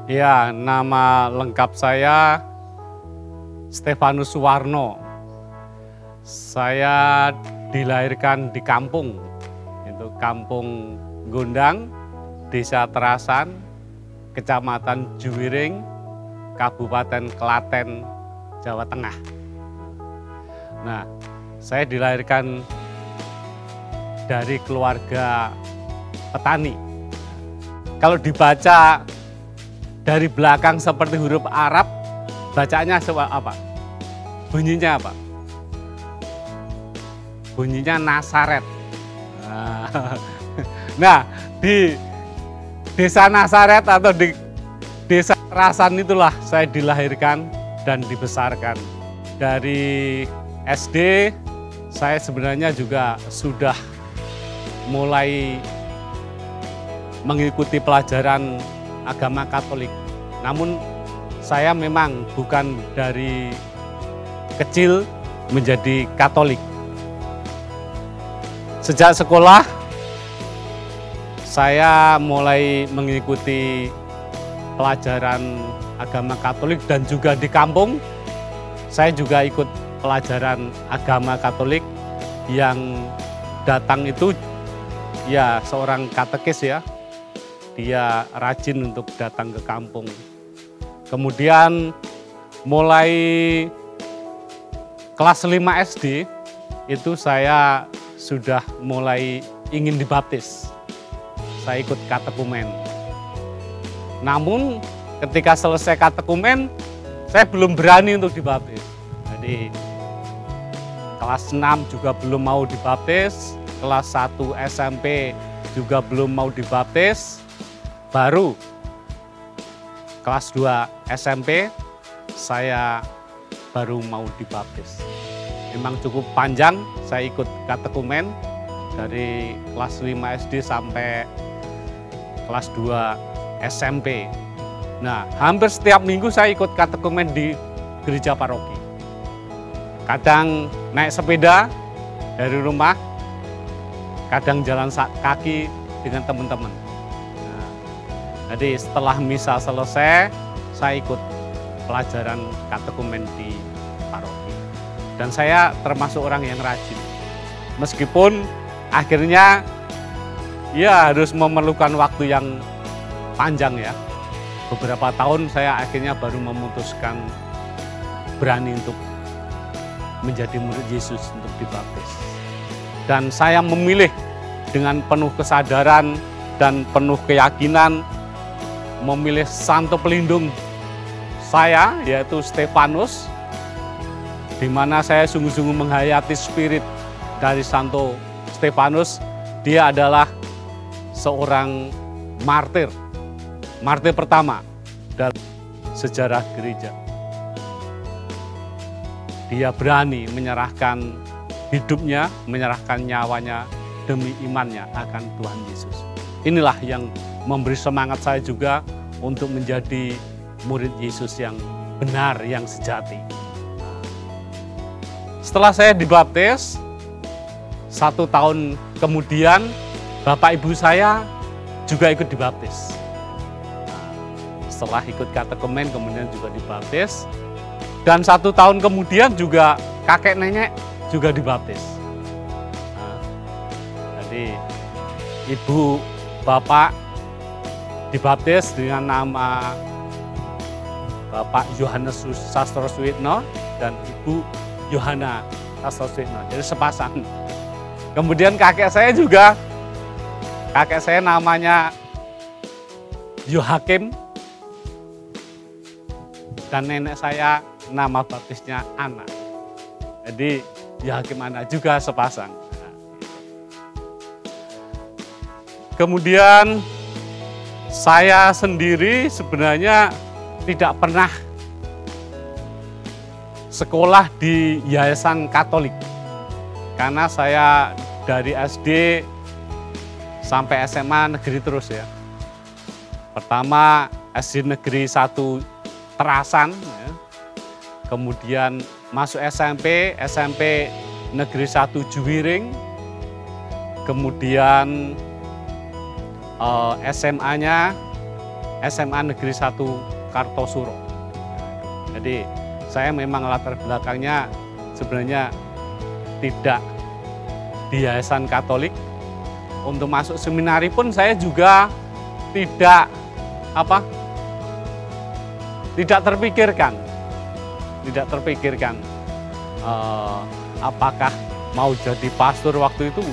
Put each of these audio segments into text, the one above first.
Ya, nama lengkap saya Stefanus Suwarno. Saya dilahirkan di kampung, itu Kampung Gondang, Desa Terasan, Kecamatan Juwiring, Kabupaten Klaten, Jawa Tengah. Nah, saya dilahirkan dari keluarga petani. Kalau dibaca dari belakang seperti huruf Arab, bacanya apa? Bunyinya apa? Bunyinya Nasaret. Nah, di Desa Nasaret atau di Desa Terasan itulah saya dilahirkan dan dibesarkan. Dari SD, saya sebenarnya juga sudah mulai mengikuti pelajaran agama Katolik. Namun saya memang bukan dari kecil menjadi Katolik. Sejak sekolah saya mulai mengikuti pelajaran agama Katolik dan juga di kampung saya juga ikut pelajaran agama Katolik. Yang datang itu ya seorang katekis ya. Dia rajin untuk datang ke kampung. Kemudian mulai kelas 5 SD itu saya sudah mulai ingin dibaptis. Saya ikut katekumen. Namun ketika selesai katekumen, saya belum berani untuk dibaptis. Jadi kelas 6 juga belum mau dibaptis, kelas 1 SMP juga belum mau dibaptis. Baru kelas 2 SMP saya baru mau dibaptis. Memang cukup panjang saya ikut katekumen dari kelas 5 SD sampai kelas 2 SMP. Nah, hampir setiap minggu saya ikut katekumen di gereja paroki. Kadang naik sepeda dari rumah, kadang jalan kaki dengan teman-teman. Jadi setelah misa selesai, saya ikut pelajaran katekumen di paroki. Dan saya termasuk orang yang rajin. Meskipun akhirnya ya harus memerlukan waktu yang panjang ya. Beberapa tahun saya akhirnya baru memutuskan berani untuk menjadi murid Yesus untuk dibaptis. Dan saya memilih dengan penuh kesadaran dan penuh keyakinan memilih santo pelindung saya, yaitu Stefanus, di mana saya sungguh-sungguh menghayati spirit dari Santo Stefanus. Dia adalah seorang martir, martir pertama dalam sejarah gereja. Dia berani menyerahkan hidupnya, menyerahkan nyawanya demi imannya akan Tuhan Yesus. Inilah yang memberi semangat saya juga untuk menjadi murid Yesus yang benar, yang sejati. Setelah saya dibaptis, 1 tahun kemudian bapak ibu saya juga ikut dibaptis. Setelah ikut katekumen kemudian juga dibaptis. Dan 1 tahun kemudian juga kakek nenek juga dibaptis. Jadi ibu bapak dibaptis dengan nama Bapak Yohanes Sastrosuwitno dan Ibu Yohana Sastrosuwitno. Jadi sepasang. Kemudian kakek saya juga, kakek saya namanya Yohakim dan nenek saya nama baptisnya Ana. Jadi Yohakim Ana juga sepasang. Kemudian saya sendiri sebenarnya tidak pernah sekolah di yayasan Katolik. Karena saya dari SD sampai SMA negeri terus ya. Pertama SD Negeri 1 Terasan, ya. Kemudian masuk SMP Negeri 1 Juwiring, kemudian SMA-nya SMA Negeri 1 Kartosuro. Jadi saya memang latar belakangnya sebenarnya tidak di Yayasan Katolik. Untuk masuk seminari pun saya juga tidak terpikirkan apakah mau jadi pastor waktu itu,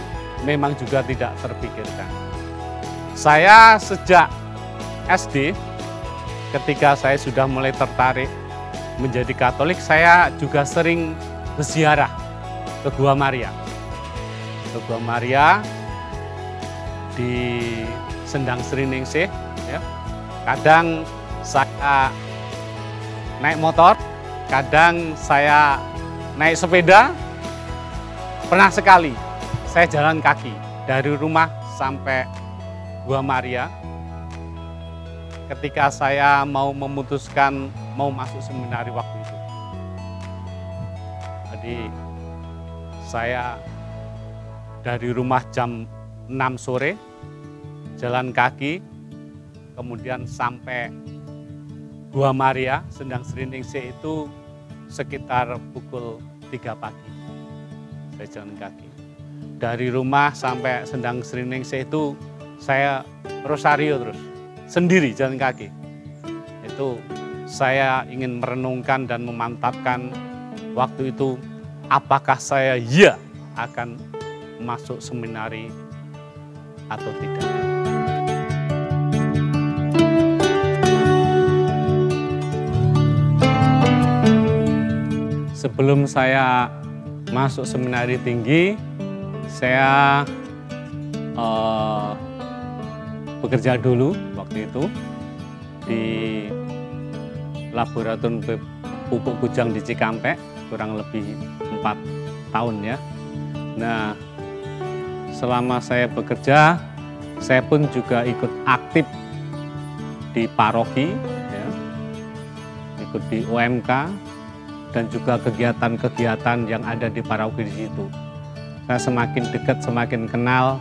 memang juga tidak terpikirkan. Saya sejak SD, ketika saya sudah mulai tertarik menjadi Katolik, saya juga sering berziarah ke Gua Maria. Ke Gua Maria di Sendang Sriningsih, ya. Kadang saya naik motor, kadang saya naik sepeda. Pernah sekali saya jalan kaki dari rumah sampai Gua Maria. Ketika saya mau memutuskan mau masuk seminari waktu itu. Jadi saya dari rumah jam 6 sore, jalan kaki, kemudian sampai Gua Maria, Sendang Sriningsih itu sekitar pukul 3 pagi. Saya jalan kaki. Dari rumah sampai Sendang Sriningsih itu saya rosario terus, sendiri jalan kaki. Itu saya ingin merenungkan dan memantapkan waktu itu, apakah saya akan masuk seminari atau tidak. Sebelum saya masuk seminari tinggi, saya bekerja dulu waktu itu di laboratorium pupuk Kujang di Cikampek, kurang lebih 4 tahun ya. Nah, selama saya bekerja, saya pun juga ikut aktif di paroki, ya, ikut di OMK, dan juga kegiatan-kegiatan yang ada di paroki di situ. Saya semakin dekat, semakin kenal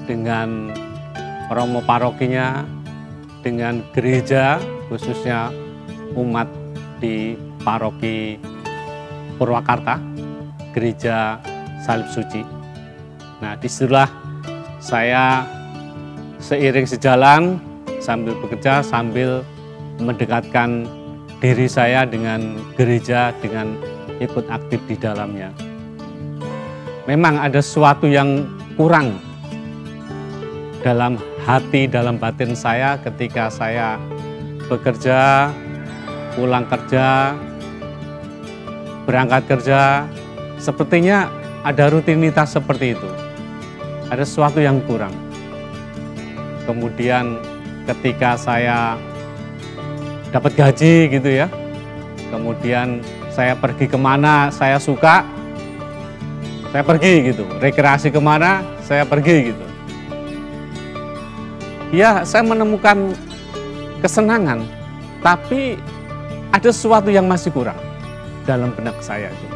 dengan romo parokinya, dengan gereja, khususnya umat di paroki Purwakarta, gereja Salib Suci. Nah, disitulah saya seiring sejalan sambil bekerja, sambil mendekatkan diri saya dengan gereja, dengan ikut aktif di dalamnya. Memang ada sesuatu yang kurang dalam hati, dalam batin saya ketika saya bekerja, pulang kerja, berangkat kerja, sepertinya ada rutinitas seperti itu. Ada sesuatu yang kurang. Kemudian ketika saya dapat gaji gitu ya, kemudian saya pergi kemana saya suka, saya pergi gitu. Rekreasi kemana, saya pergi gitu. Ya, saya menemukan kesenangan, tapi ada sesuatu yang masih kurang dalam benak saya itu.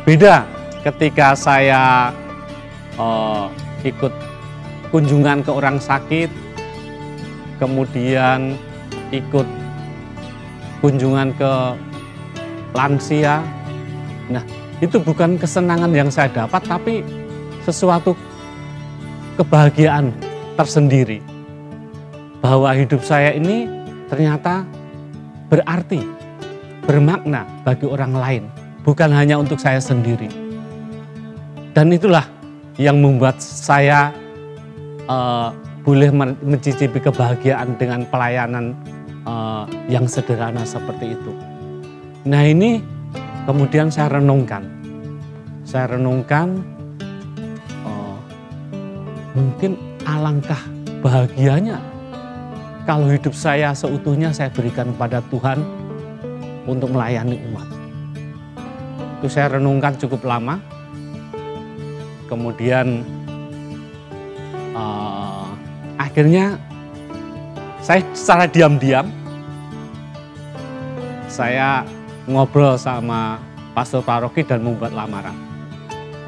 Beda ketika saya ikut kunjungan ke orang sakit, kemudian ikut kunjungan ke lansia. Nah, itu bukan kesenangan yang saya dapat, tapi sesuatu kebahagiaan tersendiri. Bahwa hidup saya ini ternyata berarti, bermakna bagi orang lain, bukan hanya untuk saya sendiri. Dan itulah yang membuat saya boleh mencicipi kebahagiaan dengan pelayanan yang sederhana seperti itu. Nah, ini kemudian saya renungkan. Mungkin alangkah bahagianya kalau hidup saya seutuhnya saya berikan kepada Tuhan untuk melayani umat. Itu saya renungkan cukup lama. Kemudian akhirnya saya secara diam-diam saya ngobrol sama pastor paroki dan membuat lamaran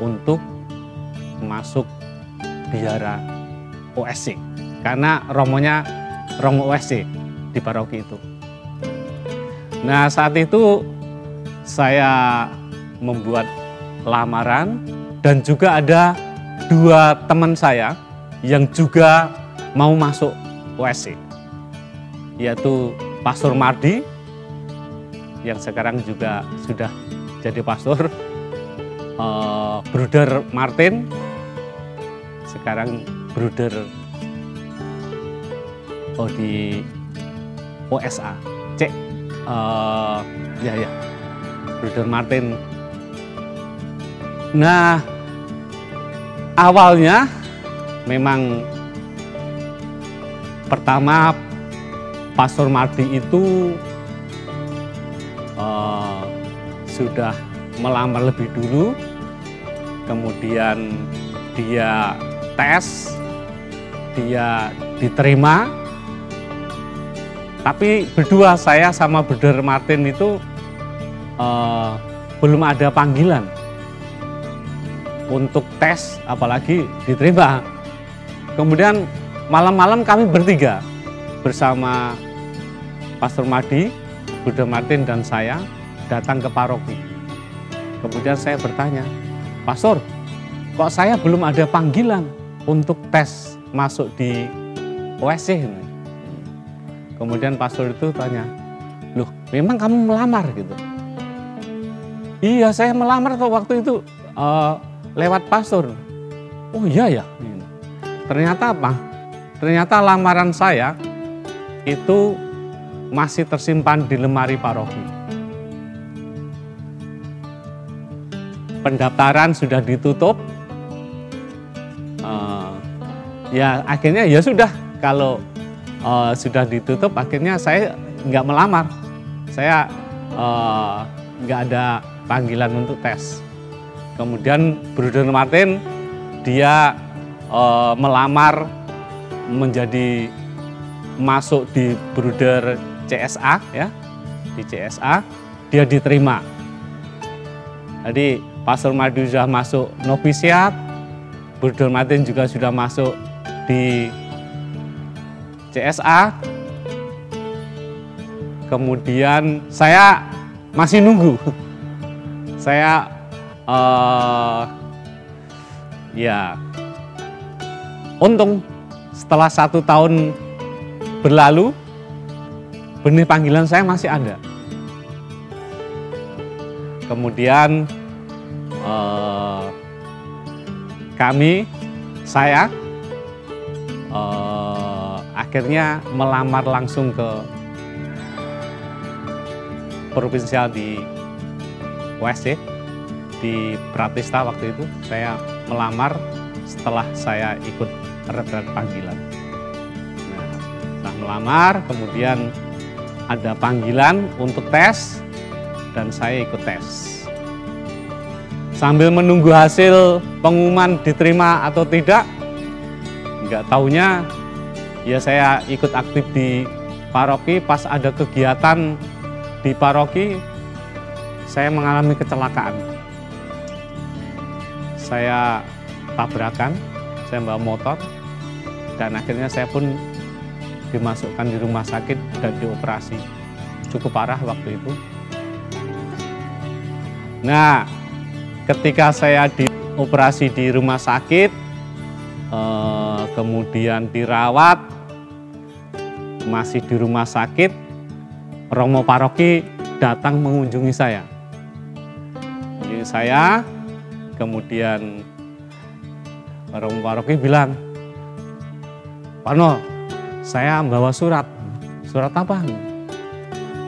untuk masuk biara OSC. Karena romonya Romo WC di paroki itu. Nah, saat itu saya membuat lamaran dan juga ada 2 teman saya yang juga mau masuk WC, yaitu Pastor Mardi yang sekarang juga sudah jadi pastor, Bruder Martin sekarang Bruder di OSA ya Bruder Martin. Nah, awalnya memang pertama Pastor Mardi itu sudah melamar lebih dulu, kemudian dia tes, dia diterima. Tapi berdua, saya sama Bruder Martin itu belum ada panggilan untuk tes, apalagi diterima. Kemudian malam-malam kami bertiga bersama Pastor Mardi, Bruder Martin dan saya datang ke paroki. Kemudian saya bertanya, Pastor, kok saya belum ada panggilan untuk tes masuk di WC ini? Kemudian pastor itu tanya, loh memang kamu melamar gitu? Iya, saya melamar waktu itu lewat pastor. Oh iya ya. Ternyata apa? Ternyata lamaran saya itu masih tersimpan di lemari paroki. Pendaftaran sudah ditutup. Ya akhirnya ya sudah, kalau sudah ditutup, akhirnya saya nggak melamar. Saya nggak ada panggilan untuk tes. Kemudian Bruder Martin, dia melamar menjadi masuk di Bruder CSA, ya, di CSA, dia diterima. Jadi Pastor Mardi sudah masuk novisiat, Bruder Martin juga sudah masuk di CSA. Kemudian saya masih nunggu. Saya ya untung setelah 1 tahun berlalu, benih panggilan saya masih ada. Kemudian saya akhirnya melamar langsung ke provinsial di WC, di Pratista waktu itu. Saya melamar setelah saya ikut retret panggilan. Nah, setelah melamar, kemudian ada panggilan untuk tes, dan saya ikut tes. Sambil menunggu hasil pengumuman diterima atau tidak, nggak taunya ya saya ikut aktif di paroki. Pas ada kegiatan di paroki, saya mengalami kecelakaan. Saya tabrakan, saya bawa motor, dan akhirnya saya pun dimasukkan di rumah sakit dan dioperasi. Cukup parah waktu itu. Nah, ketika saya dioperasi di rumah sakit, kemudian dirawat, masih di rumah sakit, Romo paroki datang mengunjungi saya. Kemudian Romo paroki bilang, Pak Nol, saya membawa surat. Surat apa?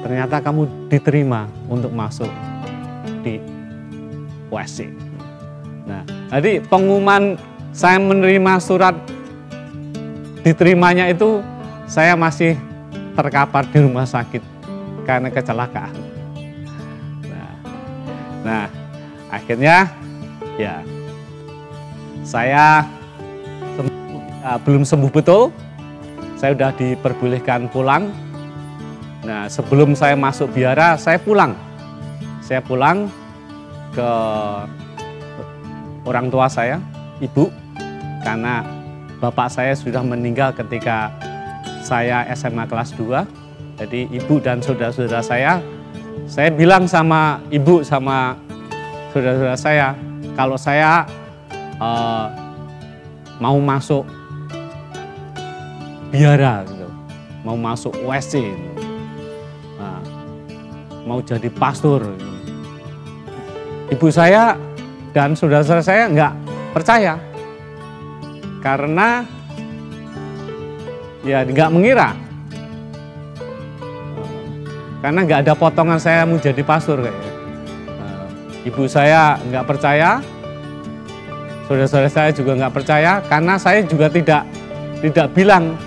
Ternyata kamu diterima untuk masuk di WC. Nah, jadi pengumuman saya menerima surat diterimanya itu, saya masih terkapar di rumah sakit karena kecelakaan. Nah, akhirnya ya saya belum sembuh betul. Saya sudah diperbolehkan pulang. Nah, sebelum saya masuk biara, saya pulang. Saya pulang ke orang tua saya, ibu, karena bapak saya sudah meninggal ketika saya SMA kelas 2. Jadi ibu dan saudara-saudara saya bilang sama ibu sama saudara-saudara saya, kalau saya mau masuk biara gitu, mau masuk WC gitu. Nah, mau jadi pastor gitu. Ibu saya dan saudara-saudara saya nggak percaya karena ya nggak mengira, karena nggak ada potongan saya mau jadi pastor kayaknya. Ibu saya nggak percaya, saudara-saudara saya juga nggak percaya, karena saya juga tidak bilang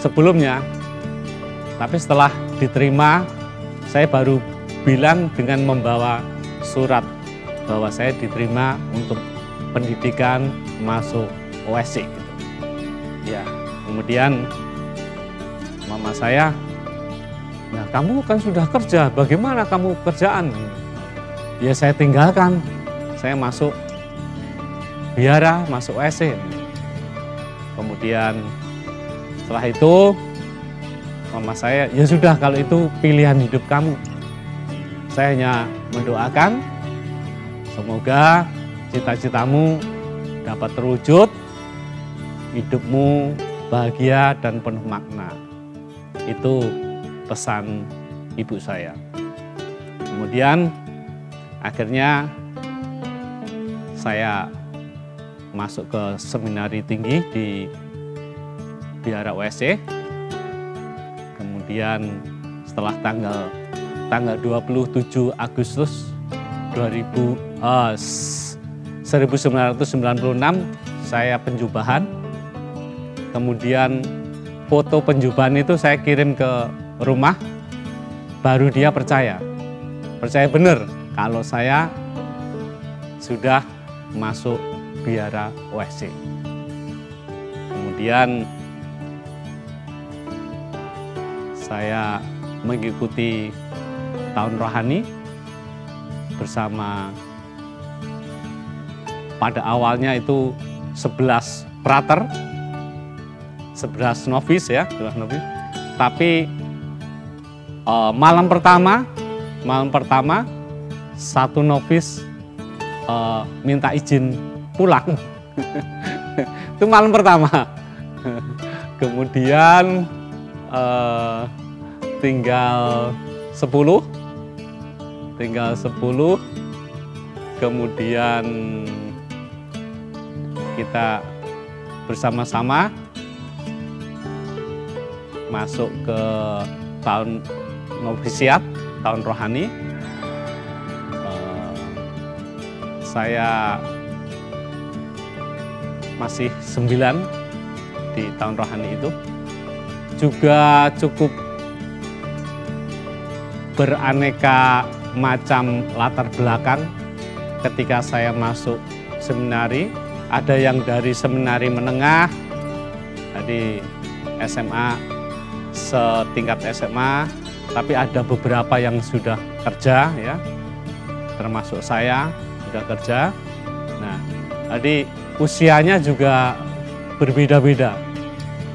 sebelumnya. Tapi setelah diterima, saya baru bilang dengan membawa surat bahwa saya diterima untuk pendidikan masuk OSC. Gitu. Ya, kemudian mama saya, nah kamu kan sudah kerja, bagaimana kamu kerjaan? Ya saya tinggalkan, saya masuk biara, masuk OSC. Kemudian setelah itu mama saya, ya sudah kalau itu pilihan hidup kamu. Saya hanya mendoakan semoga cita-citamu dapat terwujud, hidupmu bahagia dan penuh makna. Itu pesan ibu saya. Kemudian akhirnya saya masuk ke seminari tinggi di biara OSC. Kemudian setelah tanggal 27 Agustus 1996 saya penjubahan. Kemudian foto penjubahan itu saya kirim ke rumah, baru dia percaya benar kalau saya sudah masuk biara OSC. Kemudian saya mengikuti tahun rohani bersama, pada awalnya itu 11 prater, 11 novis ya, 11 novis. Tapi malam pertama satu novis minta izin pulang. Itu malam pertama. Kemudian tinggal 10, kemudian kita bersama-sama masuk ke tahun novisiat, tahun rohani. Saya masih 9 di tahun rohani itu. Juga cukup beraneka macam latar belakang ketika saya masuk seminari. Ada yang dari seminari menengah, dari SMA, setingkat SMA, tapi ada beberapa yang sudah kerja ya, termasuk saya sudah kerja. Nah, jadi usianya juga berbeda-beda.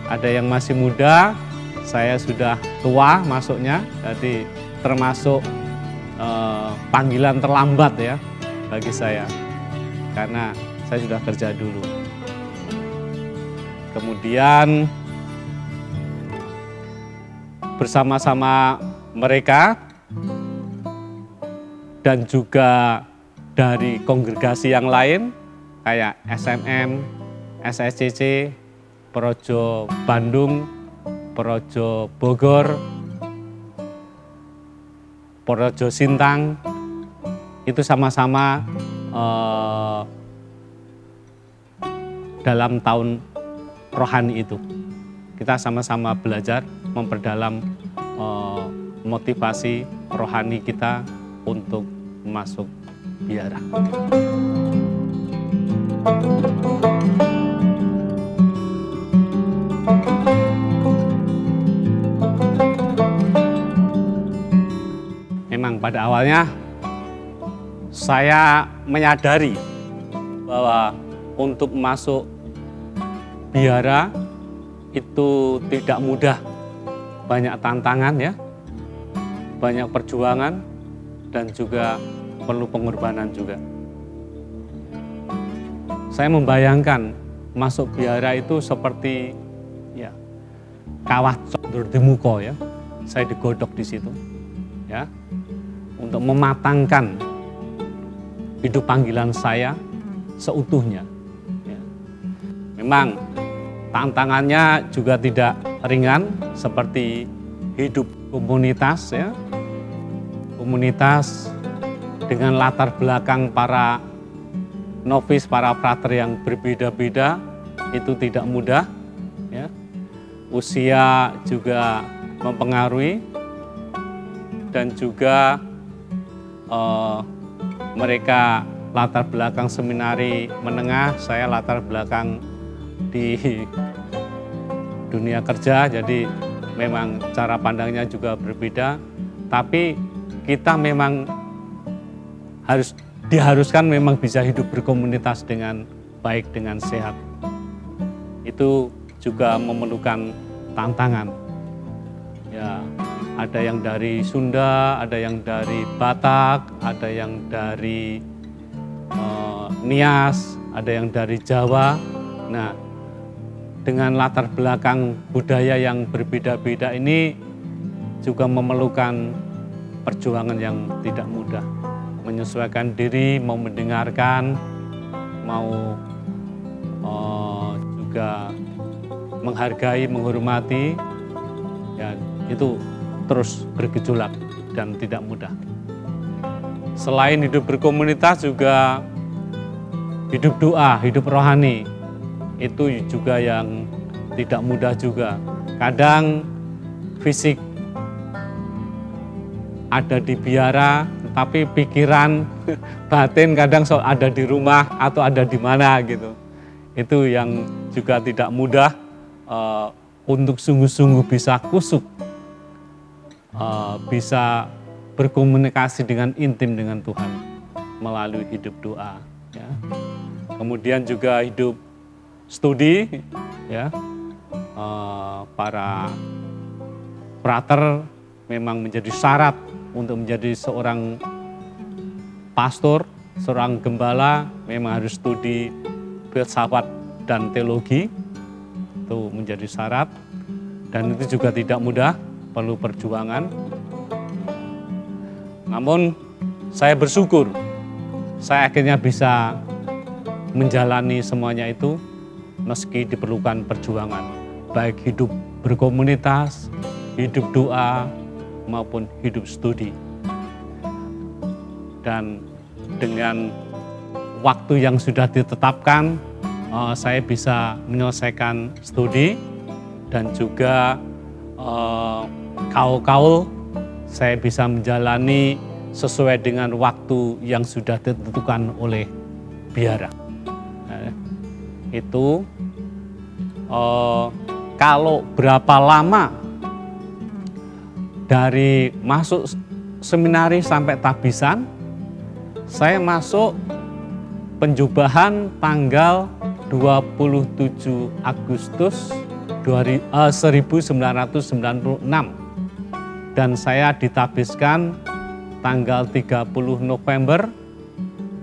Ada yang masih muda, saya sudah tua masuknya, jadi termasuk panggilan terlambat ya bagi saya, karena saya sudah kerja dulu. Kemudian bersama-sama mereka dan juga dari kongregasi yang lain kayak SMM, SSCC, Projo Bandung, Projo Bogor, Projo Sintang, itu sama-sama dalam tahun rohani itu. Kita sama-sama belajar, memperdalam motivasi rohani kita untuk masuk biara. Memang pada awalnya saya menyadari bahwa untuk masuk biara itu tidak mudah, banyak tantangan ya, banyak perjuangan, dan juga perlu pengorbanan juga. Saya membayangkan masuk biara itu seperti ya kawat condur di muka ya. Saya digodok di situ ya, untuk mematangkan hidup panggilan saya seutuhnya. Ya. Memang tantangannya juga tidak ringan, seperti hidup komunitas ya. Komunitas dengan latar belakang para novis, para frater yang berbeda-beda, itu tidak mudah ya. Usia juga mempengaruhi, dan juga mereka latar belakang seminari menengah, saya latar belakang di dunia kerja, jadi memang cara pandangnya juga berbeda. Tapi kita memang diharuskan memang bisa hidup berkomunitas dengan baik, dengan sehat. Itu juga memerlukan tantangan. Ya, ada yang dari Sunda, ada yang dari Batak, ada yang dari Nias, ada yang dari Jawa. Nah, dengan latar belakang budaya yang berbeda-beda ini juga memerlukan perjuangan yang tidak mudah. Menyesuaikan diri, mau mendengarkan, mau juga menghargai, menghormati, ya itu terus bergejolak dan tidak mudah. Selain hidup berkomunitas, juga hidup doa, hidup rohani, itu juga yang tidak mudah juga. Kadang fisik ada di biara, tapi pikiran, batin kadang ada di rumah atau ada di mana gitu. Itu yang juga tidak mudah untuk sungguh-sungguh bisa kusuk, bisa berkomunikasi dengan intim dengan Tuhan melalui hidup doa. Ya. Kemudian juga hidup studi, ya, para frater memang menjadi syarat untuk menjadi seorang pastor, seorang gembala, memang harus studi filsafat dan teologi, itu menjadi syarat, dan itu juga tidak mudah, perlu perjuangan. Namun saya bersyukur, saya akhirnya bisa menjalani semuanya itu meski diperlukan perjuangan, baik hidup berkomunitas, hidup doa, maupun hidup studi. Dan dengan waktu yang sudah ditetapkan, saya bisa menyelesaikan studi, dan juga kaul-kaul saya bisa menjalani sesuai dengan waktu yang sudah ditentukan oleh biara. Itu kalau berapa lama dari masuk seminari sampai tabisan, saya masuk penjubahan tanggal 27 Agustus 1996, dan saya ditabiskan tanggal 30 November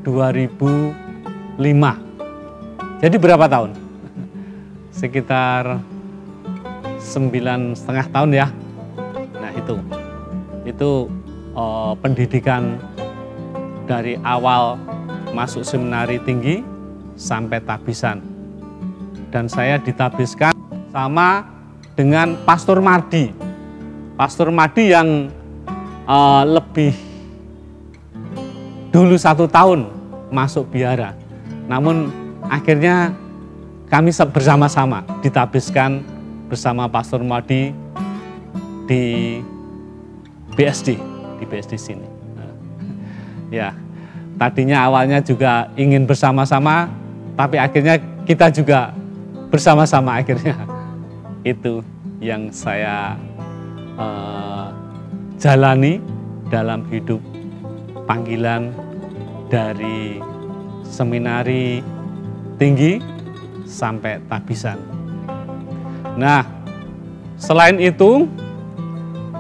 2005. Jadi berapa tahun? Sekitar 9,5 tahun ya. Nah itu pendidikan dari awal masuk seminari tinggi sampai tabisan. Dan saya ditabiskan sama dengan Pastor Mardi. Pastor Mardi yang lebih dulu 1 tahun masuk biara. Namun akhirnya kami bersama-sama ditabiskan bersama Pastor Mardi di BSD sini. Ya, tadinya awalnya juga ingin bersama-sama, tapi akhirnya kita juga bersama-sama akhirnya. Itu yang saya jalani dalam hidup panggilan dari seminari tinggi sampai tabisan. Nah, selain itu,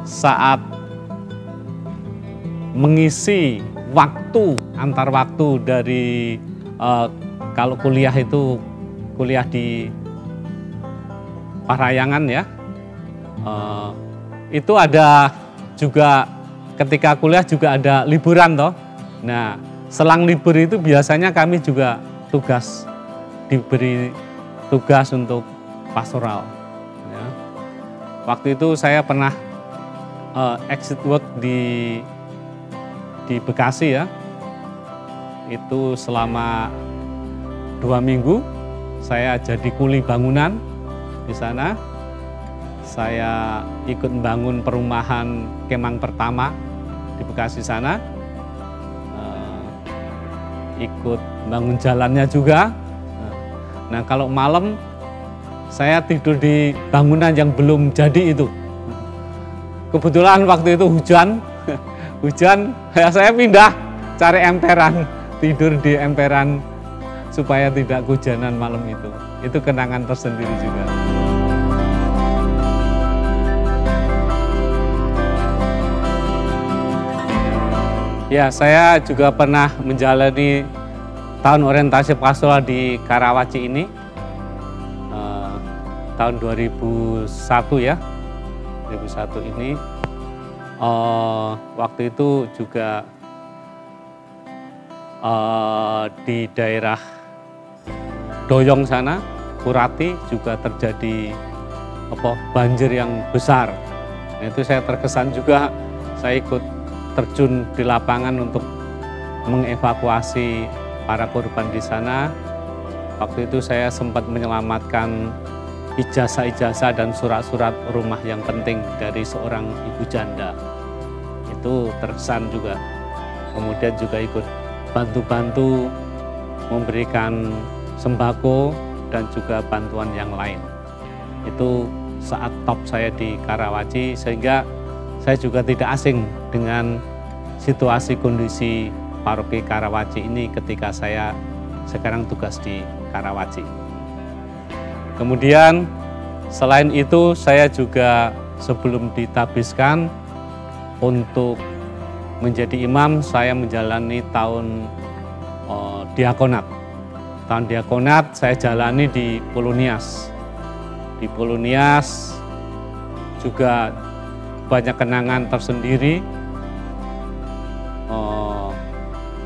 saat mengisi waktu, antar waktu dari kalau kuliah itu kuliah di Parahyangan ya, itu ada juga ketika kuliah juga ada liburan toh. Nah, selang libur itu biasanya kami juga diberi tugas untuk pastoral. Ya. Waktu itu saya pernah exit work di Bekasi ya. Itu selama 2 minggu saya jadi kuli bangunan di sana. Saya ikut membangun perumahan Kemang pertama di Bekasi sana. Ikut bangun jalannya juga. Nah, kalau malam saya tidur di bangunan yang belum jadi itu. Kebetulan waktu itu hujan, ya saya pindah cari emperan, tidur di emperan supaya tidak kehujanan malam itu. Itu kenangan tersendiri juga. Ya, saya juga pernah menjalani tahun orientasi pastoral di Karawaci ini tahun 2001 ya. 2001 ini waktu itu juga di daerah Doyong sana, Kurati juga terjadi banjir yang besar. Nah, itu saya terkesan juga, saya ikut terjun di lapangan untuk mengevakuasi para korban di sana. Waktu itu saya sempat menyelamatkan ijazah-ijazah dan surat-surat rumah yang penting dari seorang ibu janda. Itu terkesan juga. Kemudian juga ikut bantu-bantu memberikan sembako dan juga bantuan yang lain. Itu saat top saya di Karawaci, sehingga saya juga tidak asing dengan situasi kondisi paroki Karawaci ini ketika saya sekarang tugas di Karawaci. Kemudian selain itu saya juga sebelum ditabiskan untuk menjadi imam, saya menjalani tahun diakonat. Tahun diakonat saya jalani di Polonias. Di Polonias juga banyak kenangan tersendiri.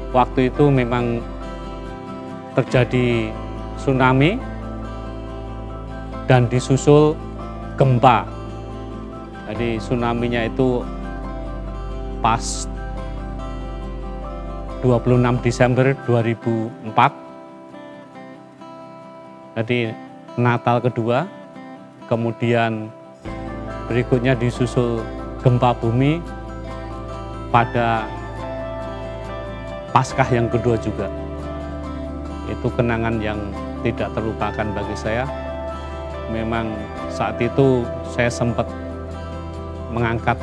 Waktu itu memang terjadi tsunami dan disusul gempa. Jadi tsunami-nya itu pas 26 Desember 2004. Jadi Natal kedua, kemudian berikutnya disusul gempa bumi pada Paskah yang kedua juga. Itu kenangan yang tidak terlupakan bagi saya. Memang saat itu saya sempat mengangkat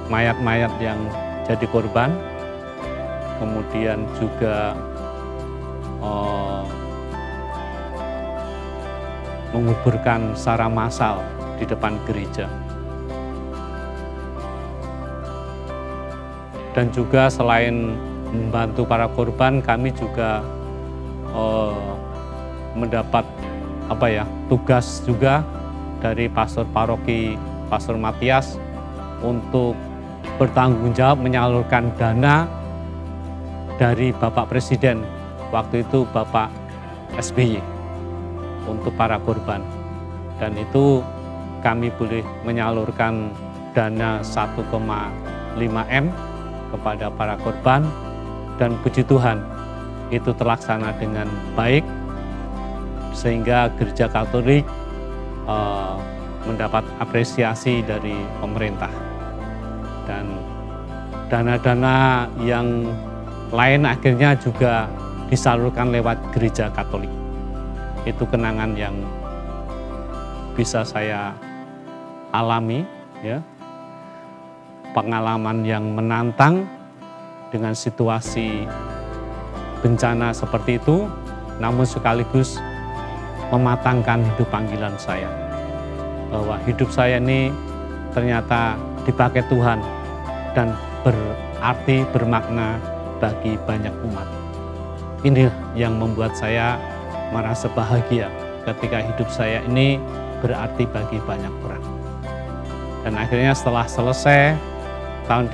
mayat-mayat yang jadi korban, kemudian juga menguburkan secara massal di depan gereja. Dan juga selain membantu para korban, kami juga mendapat tugas juga dari pastor paroki, Pastor Matias, untuk bertanggung jawab menyalurkan dana dari Bapak Presiden waktu itu, Bapak SBY, untuk para korban. Dan itu kami boleh menyalurkan dana 1,5 M kepada para korban, dan puji Tuhan itu terlaksana dengan baik sehingga Gereja Katolik mendapat apresiasi dari pemerintah. Dan dana-dana yang lain akhirnya juga disalurkan lewat Gereja Katolik. Itu kenangan yang bisa saya alami, ya. Pengalaman yang menantang dengan situasi bencana seperti itu, namun sekaligus mematangkan hidup panggilan saya. bahwa hidup saya ini ternyata dipakai Tuhan dan berarti bermakna bagi banyak umat. Ini yang membuat saya merasa bahagia ketika hidup saya ini berarti bagi banyak orang. Dan akhirnya setelah selesai tahun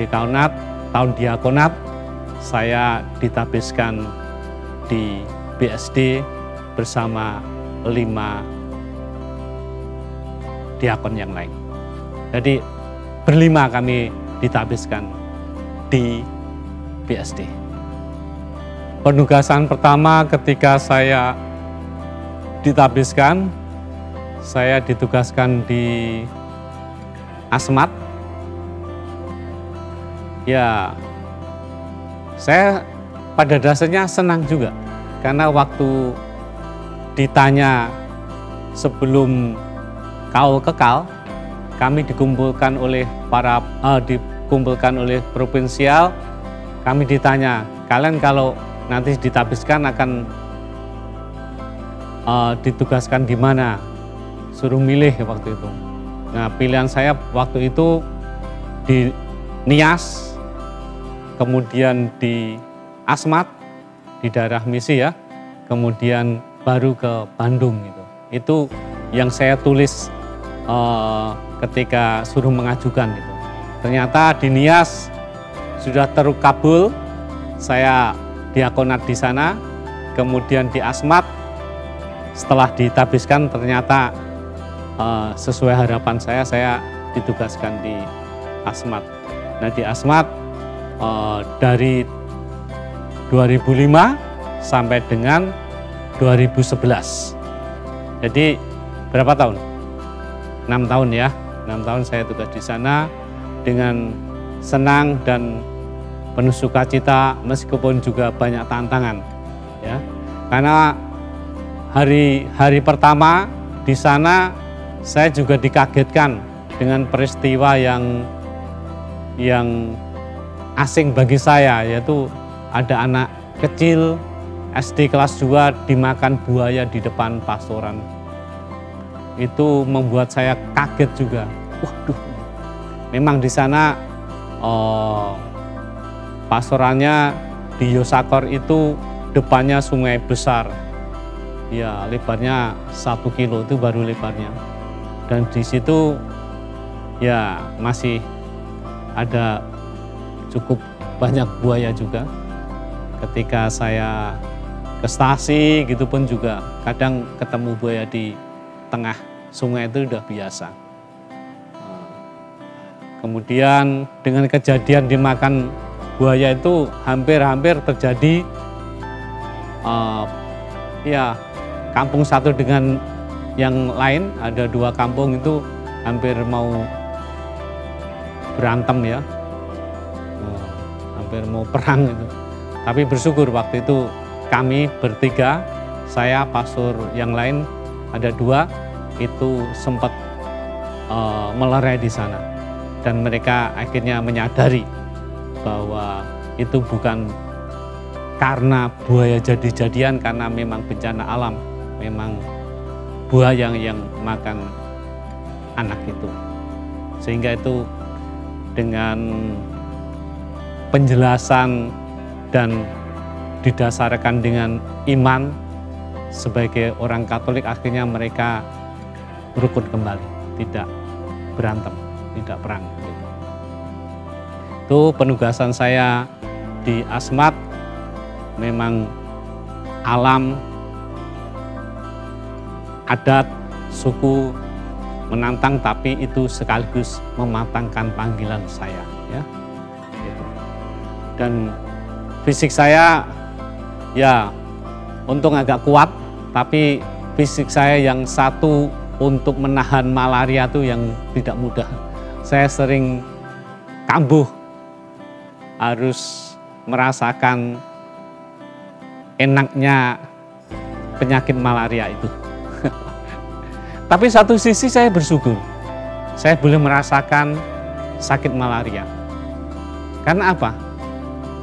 diakonat, saya ditabiskan di BSD bersama 5 diakon yang lain. Jadi berlima kami ditabiskan di BSD. Penugasan pertama ketika saya ditabiskan, saya ditugaskan di Asmat. Ya, saya pada dasarnya senang juga karena waktu ditanya sebelum kaul kekal, kami dikumpulkan oleh provinsial. Kami ditanya, kalian kalau nanti ditabiskan akan ditugaskan di mana? Suruh milih waktu itu. Nah, pilihan saya waktu itu di Nias, kemudian di Asmat, di daerah misi ya, kemudian baru ke Bandung gitu. Itu yang saya tulis ketika suruh mengajukan gitu. Ternyata di Nias sudah terkabul, saya diakonat di sana. Kemudian di Asmat, setelah ditabiskan ternyata sesuai harapan saya ditugaskan di Asmat. Nah, di Asmat dari 2005 sampai dengan 2011. Jadi berapa tahun? 6 tahun ya. 6 tahun saya tugas di sana dengan senang dan penuh sukacita meskipun juga banyak tantangan ya. Karena hari pertama di sana saya juga dikagetkan dengan peristiwa yang asing bagi saya, yaitu ada anak kecil SD kelas 2 dimakan buaya di depan pastoran. Itu membuat saya kaget juga. Waduh, memang di sana pastorannya di Yosakor itu depannya sungai besar. Ya, lebarnya 1 kilo itu baru lebarnya. Dan di situ ya masih ada cukup banyak buaya juga. Ketika saya ke stasi gitu pun juga kadang ketemu buaya di tengah sungai itu udah biasa. Kemudian dengan kejadian dimakan buaya itu hampir terjadi ya kampung satu dengan yang lain, ada 2 kampung itu hampir mau berantem ya, hampir mau perang gitu. Tapi bersyukur waktu itu kami bertiga, saya, pastor yang lain ada 2 itu sempat melerai di sana, dan mereka akhirnya menyadari bahwa itu bukan karena buaya jadi-jadian, karena memang bencana alam, memang buaya yang makan anak itu. Sehingga itu dengan penjelasan dan didasarkan dengan iman sebagai orang Katolik, akhirnya mereka rukun kembali, tidak berantem, tidak perang. Itu penugasan saya di Asmat. Memang alam, adat, suku menantang, tapi itu sekaligus mematangkan panggilan saya ya. Dan fisik saya ya untung agak kuat, tapi fisik saya yang satu untuk menahan malaria itu yang tidak mudah. Saya sering kambuh, harus merasakan enaknya penyakit malaria itu. Tapi satu sisi saya bersyukur, saya boleh merasakan sakit malaria. Karena apa?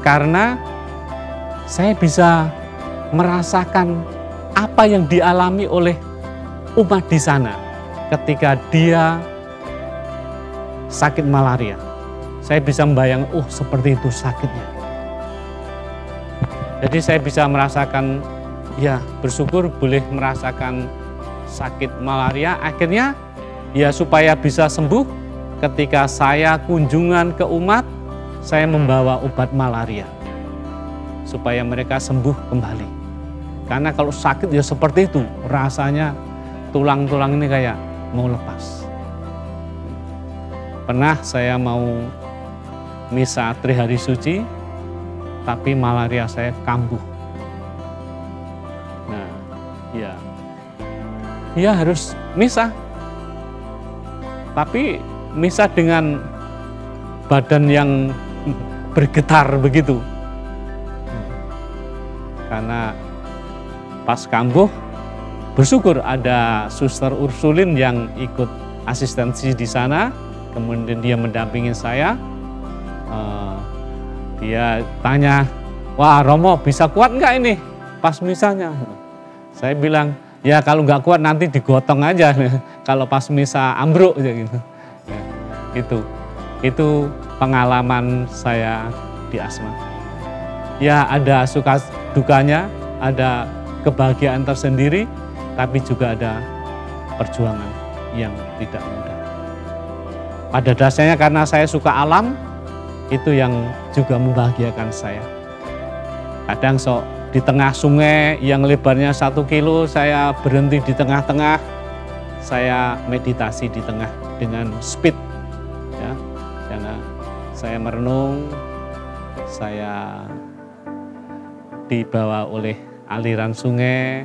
Karena saya bisa merasakan apa yang dialami oleh umat di sana. ketika dia sakit malaria. Saya bisa membayang, oh seperti itu sakitnya. Jadi saya bisa merasakan, ya bersyukur boleh merasakan sakit malaria. Akhirnya ya supaya bisa sembuh, ketika saya kunjungan ke umat, saya membawa obat malaria. Supaya mereka sembuh kembali. Karena kalau sakit ya seperti itu, rasanya tulang-tulang ini kayak mau lepas. Pernah saya mau misa Trihari Suci, tapi malaria saya kambuh. Nah, ya harus misa. Tapi misa dengan badan yang bergetar begitu. Karena pas kambuh, bersyukur ada Suster Ursulin yang ikut asistensi di sana, kemudian dia mendampingi saya. Dia tanya, wah Romo bisa kuat nggak ini pas misanya? Saya bilang, ya kalau nggak kuat nanti digotong aja, kalau pas misa ambruk gitu. Ya, itu pengalaman saya di Asmat. Ya ada suka dukanya, ada kebahagiaan tersendiri, tapi juga ada perjuangan yang tidak mudah. Pada dasarnya karena saya suka alam, itu yang juga membahagiakan saya. Kadang di tengah sungai yang lebarnya 1 kilo, saya berhenti di tengah-tengah, saya meditasi di tengah dengan speed. Ya, karena saya merenung, saya dibawa oleh aliran sungai,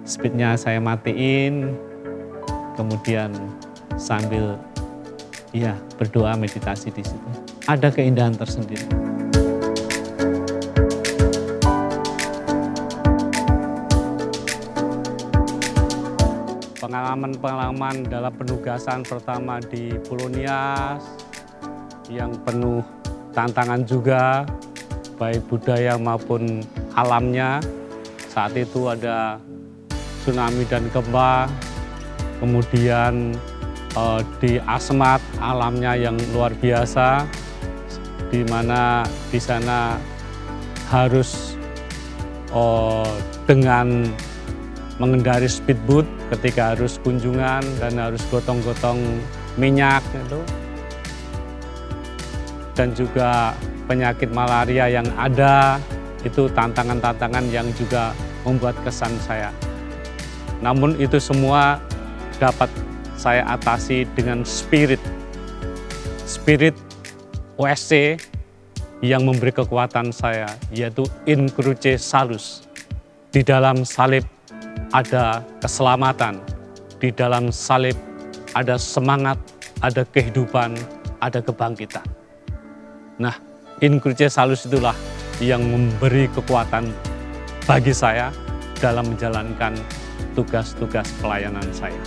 speednya saya matiin, kemudian sambil berdoa meditasi di situ. Ada keindahan tersendiri. Pengalaman-pengalaman dalam penugasan pertama di Pulau Nias yang penuh tantangan juga, baik budaya maupun alamnya. Saat itu ada tsunami dan gempa, kemudian di Asmat alamnya yang luar biasa, di mana di sana harus dengan mengendari speedboat ketika harus kunjungan dan harus gotong-gotong minyak itu, dan juga penyakit malaria yang ada, itu tantangan-tantangan yang juga membuat kesan saya. Namun itu semua dapat saya atasi dengan spirit OSC yang memberi kekuatan saya, yaitu In Cruce Salus. Di dalam salib ada keselamatan, di dalam salib ada semangat, ada kehidupan, ada kebangkitan. Nah, In Cruce Salus itulah yang memberi kekuatan bagi saya dalam menjalankan tugas-tugas pelayanan saya.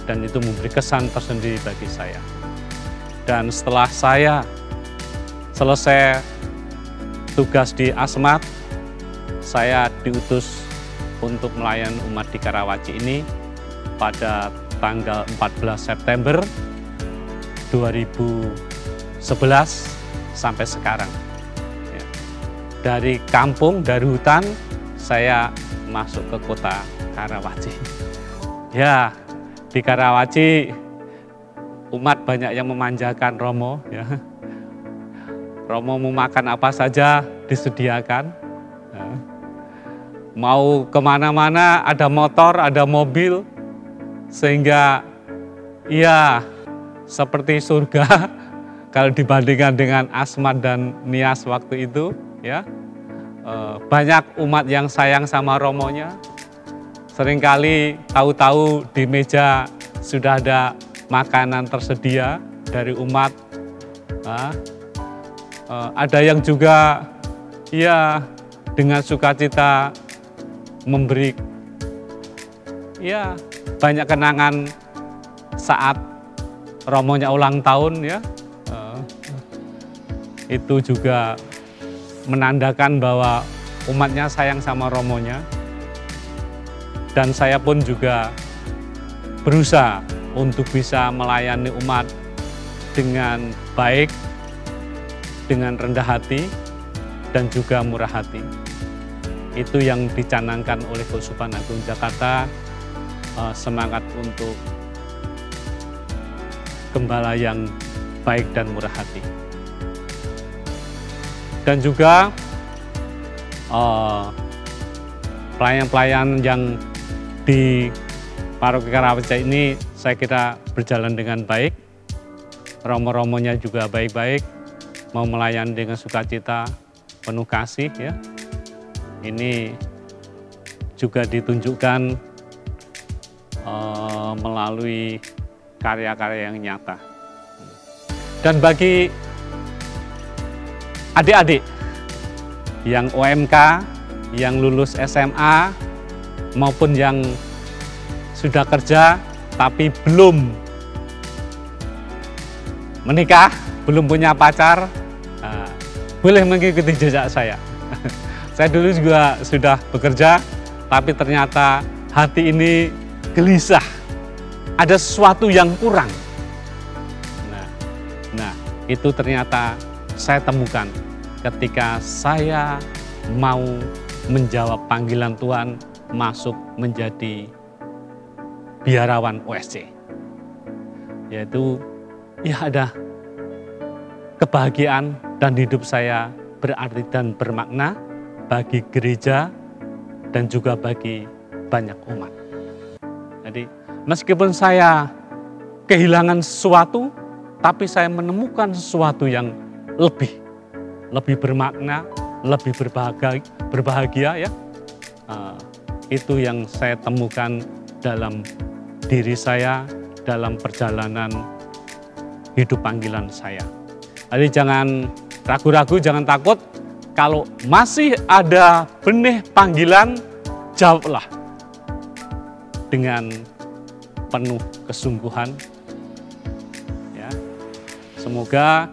Dan itu memberi kesan tersendiri bagi saya. Dan setelah saya selesai tugas di Asmat, saya diutus untuk melayani umat di Karawaci ini pada tanggal 14 September 2011 sampai sekarang. Ya. Dari kampung, dari hutan, saya masuk ke kota Karawaci. Ya, di Karawaci umat banyak yang memanjakan Romo. Ya. Romo mau makan apa saja disediakan. Ya. Mau kemana-mana ada motor, ada mobil, sehingga ya seperti surga kalau dibandingkan dengan Asmat dan Nias waktu itu. Ya, banyak umat yang sayang sama Romonya. Seringkali tahu-tahu di meja sudah ada makanan tersedia dari umat. Nah, ada yang juga ya dengan sukacita memberi ya banyak kenangan saat Romonya ulang tahun ya. Itu juga menandakan bahwa umatnya sayang sama Romonya. Dan saya pun juga berusaha untuk bisa melayani umat dengan baik, dengan rendah hati, dan juga murah hati. Itu yang dicanangkan oleh Keuskupan Agung Jakarta, semangat untuk gembala yang baik dan murah hati. Dan juga pelayan-pelayan yang di Paroki Karawaci ini saya kira berjalan dengan baik, romo-romonya juga baik-baik, mau melayani dengan sukacita, penuh kasih ya. Ini juga ditunjukkan melalui karya-karya yang nyata. Dan bagi adik-adik yang OMK, yang lulus SMA, maupun yang sudah kerja tapi belum menikah, belum punya pacar, boleh mengikuti jejak saya. Saya dulu juga sudah bekerja, tapi ternyata hati ini gelisah, ada sesuatu yang kurang. Nah, itu ternyata saya temukan ketika saya mau menjawab panggilan Tuhan masuk menjadi biarawan OSC. Yaitu ya ada kebahagiaan dan hidup saya berarti dan bermakna bagi gereja dan juga bagi banyak umat. Jadi meskipun saya kehilangan sesuatu, tapi saya menemukan sesuatu yang lebih bermakna, lebih berbahagia ya. Itu yang saya temukan dalam diri saya, dalam perjalanan hidup panggilan saya. Jadi jangan ragu-ragu, jangan takut. Kalau masih ada benih panggilan, jawablah dengan penuh kesungguhan. Ya. Semoga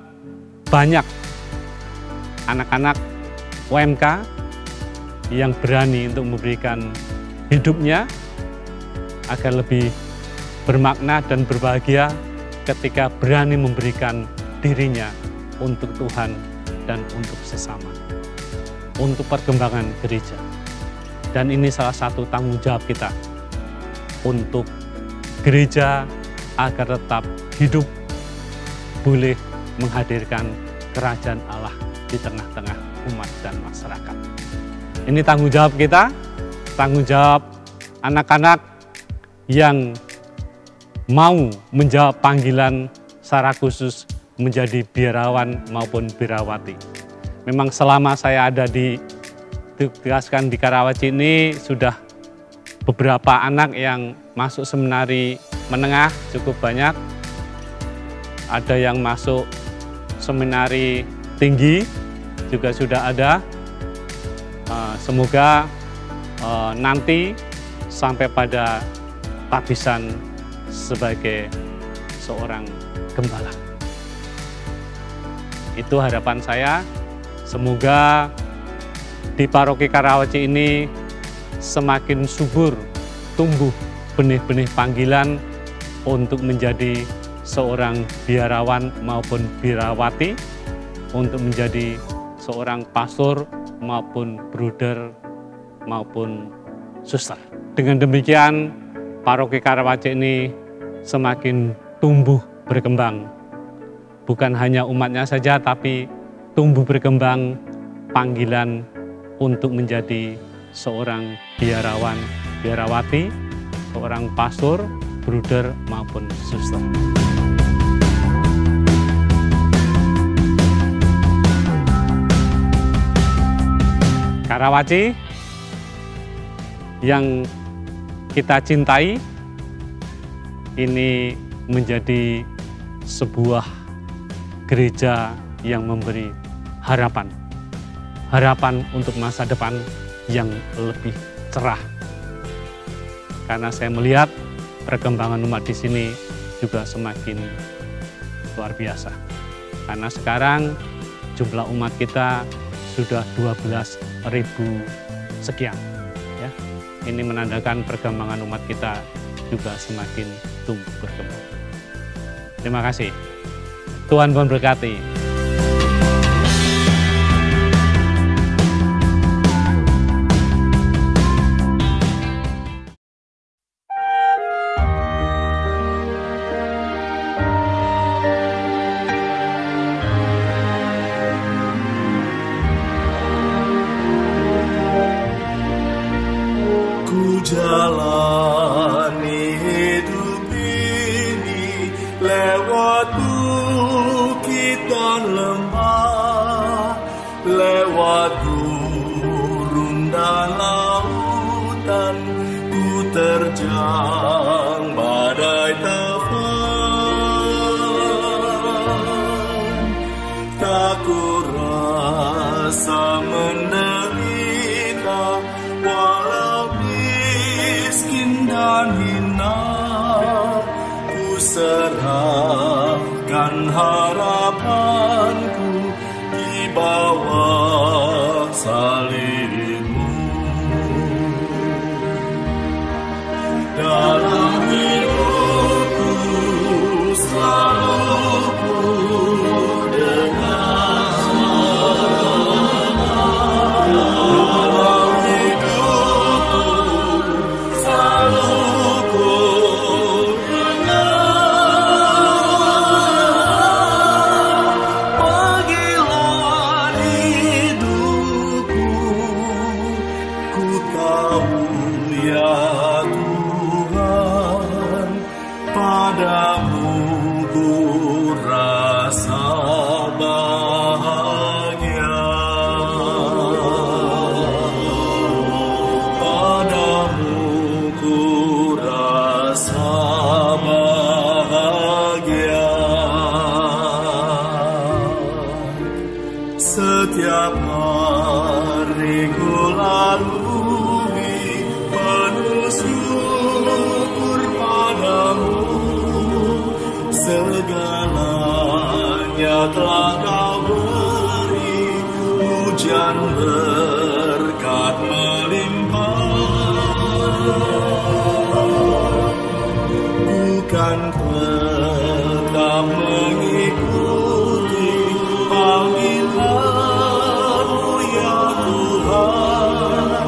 banyak anak-anak OMK yang berani untuk memberikan hidupnya agar lebih bermakna dan berbahagia ketika berani memberikan dirinya untuk Tuhan dan untuk sesama, untuk perkembangan gereja. Dan ini salah satu tanggung jawab kita untuk gereja agar tetap hidup, boleh menghadirkan kerajaan Allah di tengah-tengah umat dan masyarakat. Ini tanggung jawab kita, tanggung jawab anak-anak yang mau menjawab panggilan secara khusus menjadi biarawan maupun biarawati. Memang selama saya ada ditugaskan di Karawaci ini sudah beberapa anak yang masuk seminari menengah cukup banyak. Ada yang masuk seminari tinggi juga sudah ada. Semoga nanti sampai pada tabisan sebagai seorang gembala. Itu harapan saya. Semoga di Paroki Karawaci ini semakin subur tumbuh benih-benih panggilan untuk menjadi seorang biarawan maupun biarawati, untuk menjadi seorang pastor maupun bruder maupun suster. Dengan demikian Paroki Karawaci ini semakin tumbuh berkembang. Bukan hanya umatnya saja, tapi tumbuh berkembang panggilan untuk menjadi seorang biarawan, biarawati, seorang pastor, bruder maupun suster. Karawaci yang kita cintai ini menjadi sebuah gereja yang memberi harapan untuk masa depan yang lebih cerah. Karena saya melihat perkembangan umat di sini juga semakin luar biasa. Karena sekarang jumlah umat kita sudah 12.000 sekian. Ya. Ini menandakan perkembangan umat kita juga semakin tumbuh berkembang. Terima kasih. Tuhan memberkati. Jalani hidup ini lewat bukit dan lembah, lewat gurun dan lautan, ku terjang badai tafan. Tak ku rasa menderita walau miskin dan hina, ku serahkan harapanku di bawah salibmu. Dalam hidupku selalu ku dengar padamu ku rasa bahagia, padamu ku rasa bahagia. Setiap hari ku lalui penuh syukur padamu, segalanya telah kau beri, hujan berkat melimpah. Bukan tetap mengikuti panggilan-Mu ya Tuhan,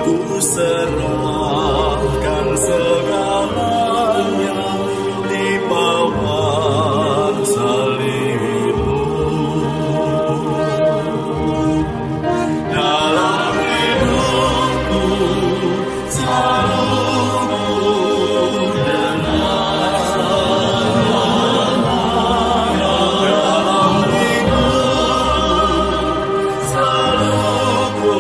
ku serahkan segalanya di bawah salib-Mu. Dalam hidupku selalu ku dengar, dalam hidupku selalu ku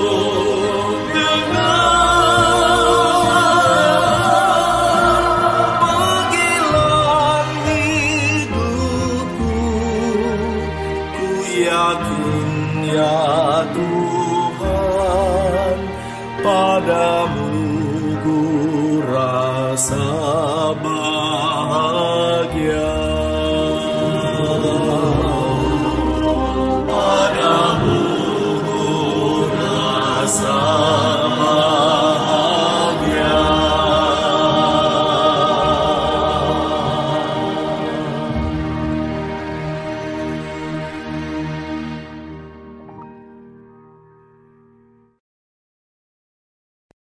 dengar panggilan hidupku. Ku yakin ya Tuhan, padamu